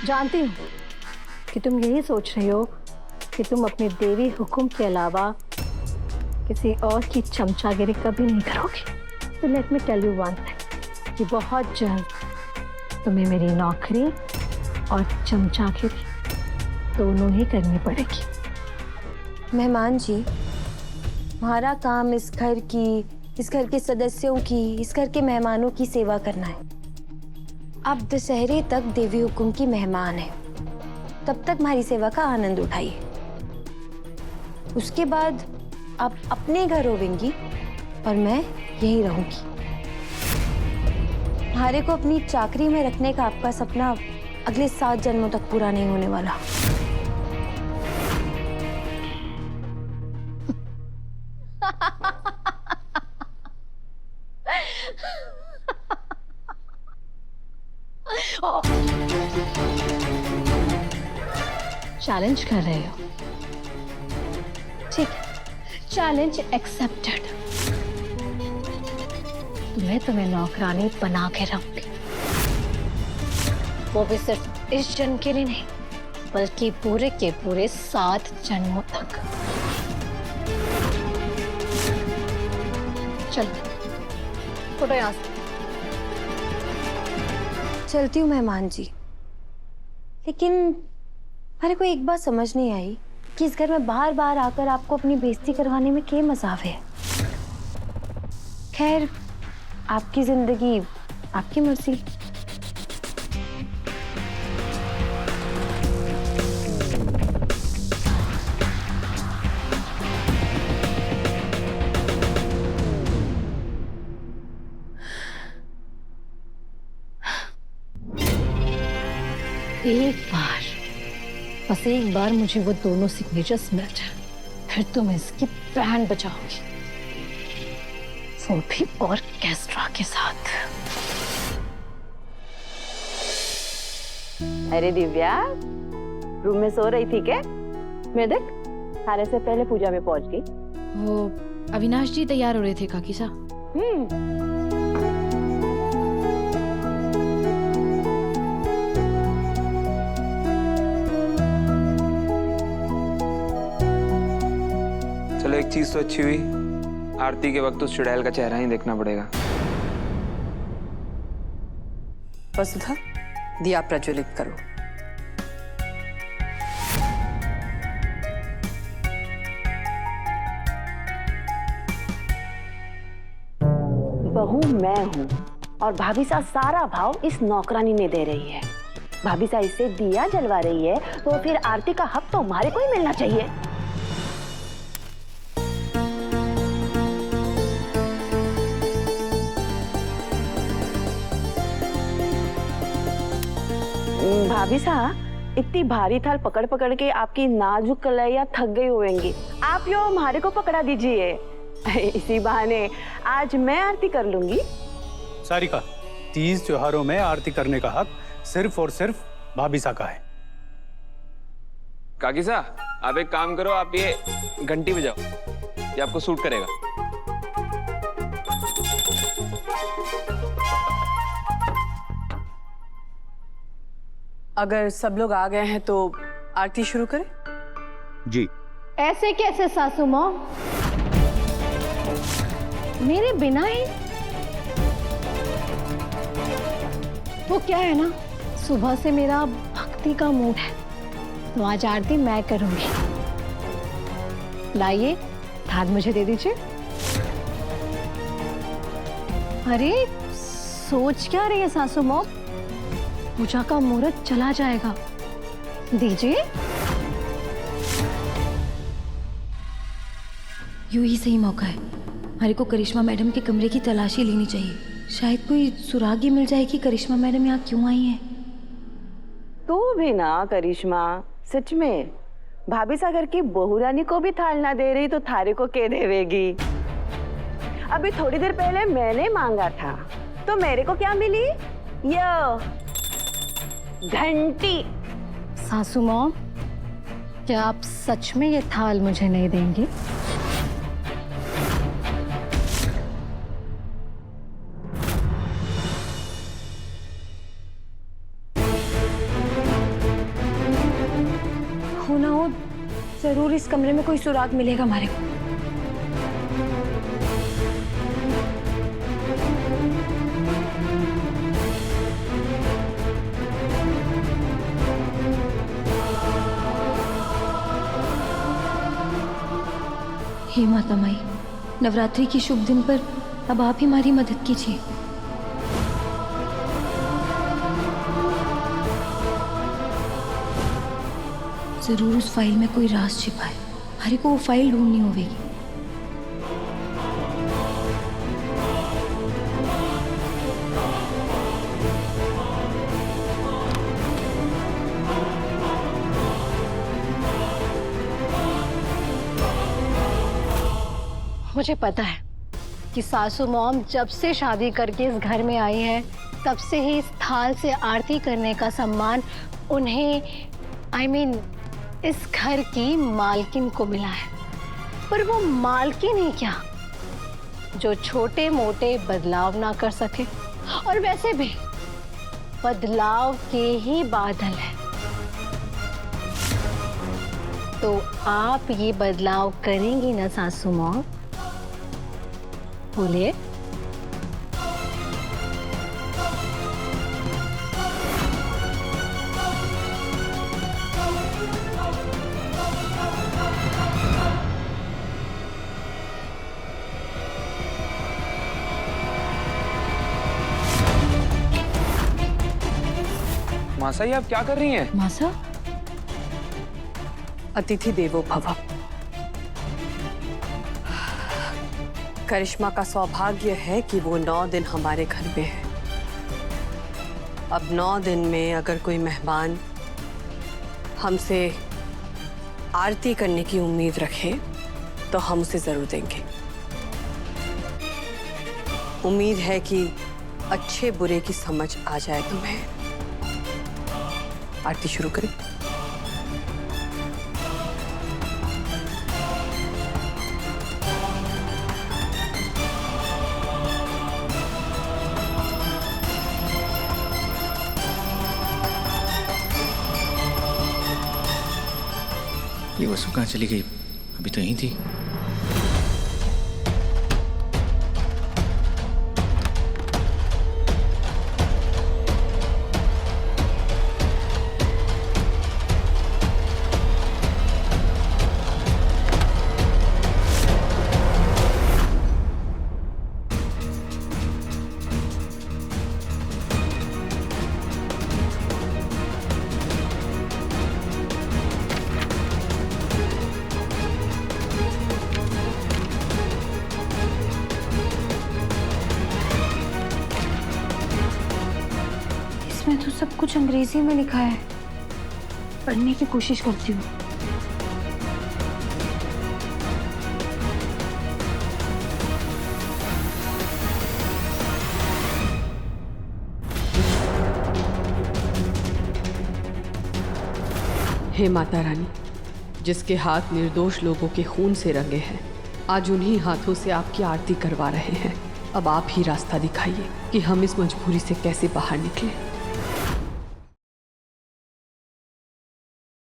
जानती हूँ कि तुम यही सोच रही हो कि तुम अपने देवी हुक्म के अलावा किसी और की चमचागिरी कभी नहीं करोगे। तो let me tell you one thing कि बहुत जल्द तुम्हें मेरी नौकरी और चमचागिरी दोनों ही करनी पड़ेगी। मेहमान जी, हमारा काम इस घर की, इस घर के सदस्यों की, इस घर के मेहमानों की सेवा करना है। आप दशहरे तक देवी हुकुम की मेहमान हैं, तब तक हमारी सेवा का आनंद उठाइए। उसके बाद आप अपने घर होवेंगी और मैं यहीं रहूंगी। हमारे को अपनी चाकरी में रखने का आपका सपना अगले 7 जन्मों तक पूरा नहीं होने वाला। चैलेंज कर रहे हो? ठीक है, चैलेंज एक्सेप्टेड। तुम्हें नौकरानी बना के रखूंगी, वो भी सिर्फ इस जन्म के लिए नहीं, बल्कि पूरे के पूरे 7 जन्मों तक। चलो फोटो यहाँ से। चलती हूँ मेहमान जी, लेकिन मेरे को एक बात समझ नहीं आई कि इस घर में बार बार आकर आपको अपनी बेइज्जती करवाने में क्या मजाक है। खैर, आपकी जिंदगी, आपकी मर्जी। बस एक बार मुझे वो दोनों सिग्नेचर्स मिल जाए, फिर तुम इसकी बैंड बजाओगी, वो भी ऑर्केस्ट्रा के साथ। अरे दिव्या, रूम में सो रही थी क्या? मैं देख खाने से पहले पूजा में पहुंच गई। वो अविनाश जी तैयार हो रहे थे काकी सा। चलो एक चीज तो अच्छी हुई, आरती के वक्त उस चुड़ैल का चेहरा ही देखना पड़ेगा। वसुधा, दिया प्रज्वलित करो। बहू मैं हूँ और भाभी सा सारा भाव इस नौकरानी ने दे रही है। भाभी सा इससे दिया जलवा रही है, तो फिर आरती का हक तो हमारे को ही मिलना चाहिए। भाभी सा, इतनी भारी थाल पकड़ पकड़ के आपकी नाजुक कलाइयां थक गई होंगी। आप यो हमारे को पकड़ा दीजिए। इसी बहाने आज मैं आरती कर लूंगी। सारिका, तीज त्योहारों में आरती करने का हक सिर्फ और सिर्फ भाभी सा का है। काकी सा, आप एक काम करो, आप ये घंटी बजाओ, ये आपको सूट करेगा। अगर सब लोग आ गए हैं तो आरती शुरू करें? जी। ऐसे कैसे सासू माँ, मेरे बिना ही? वो क्या है ना, सुबह से मेरा भक्ति का मूड है, तो आज आरती मैं करूंगी। लाइए, थाल मुझे दे दीजिए। अरे सोच क्या रही है सासू माँ, पूजा का मुहूर्त चला जाएगा, दीजिए। यूं ही सही मौका है, हमारे को करिश्मा मैडम के कमरे की तलाशी लेनी चाहिए। शायद कोई सुराग ही मिल जाए कि करिश्मा मैडम यहाँ क्यों आई हैं। तू भी ना करिश्मा, सच में भाभी सा घर की बहू रानी को भी थाल ना दे रही तो थारे को के देवेगी। अभी थोड़ी देर पहले मैंने मांगा था तो मेरे को क्या मिली? ये घंटी। सासू माँ, क्या आप सच में ये थाल मुझे नहीं देंगी? जरूर इस कमरे में कोई सुराग मिलेगा हमारे को। हे माता माई, नवरात्रि के शुभ दिन पर अब आप ही हमारी मदद कीजिए। जरूर उस फाइल में कोई राज छिपा है, हमारे को वो फाइल ढूंढनी होगी। मुझे पता है कि सासू मॉम जब से शादी करके इस घर में आई है तब से ही इस थाल से आरती करने का सम्मान उन्हें इस घर की मालकिन को मिला है। पर वो मालकिन ही क्या जो छोटे मोटे बदलाव ना कर सके, और वैसे भी बदलाव के ही बादल है। तो आप ये बदलाव करेंगी ना सासू मॉम? बोलिए। मासा ये आप क्या कर रही हैं? मासा? अतिथि देवो भव। करिश्मा का सौभाग्य है कि वो 9 दिन हमारे घर में है। अब 9 दिन में अगर कोई मेहमान हमसे आरती करने की उम्मीद रखे तो हम उसे जरूर देंगे। उम्मीद है कि अच्छे बुरे की समझ आ जाए तुम्हें। आरती शुरू करें। ये वसु कहाँ चली गई? अभी तो यहीं थी। इसमें तो सब कुछ अंग्रेजी में लिखा है, पढ़ने की कोशिश करती हूँ। हे माता रानी, जिसके हाथ निर्दोष लोगों के खून से रंगे हैं, आज उन्हीं हाथों से आपकी आरती करवा रहे हैं। अब आप ही रास्ता दिखाइए कि हम इस मजबूरी से कैसे बाहर निकलें।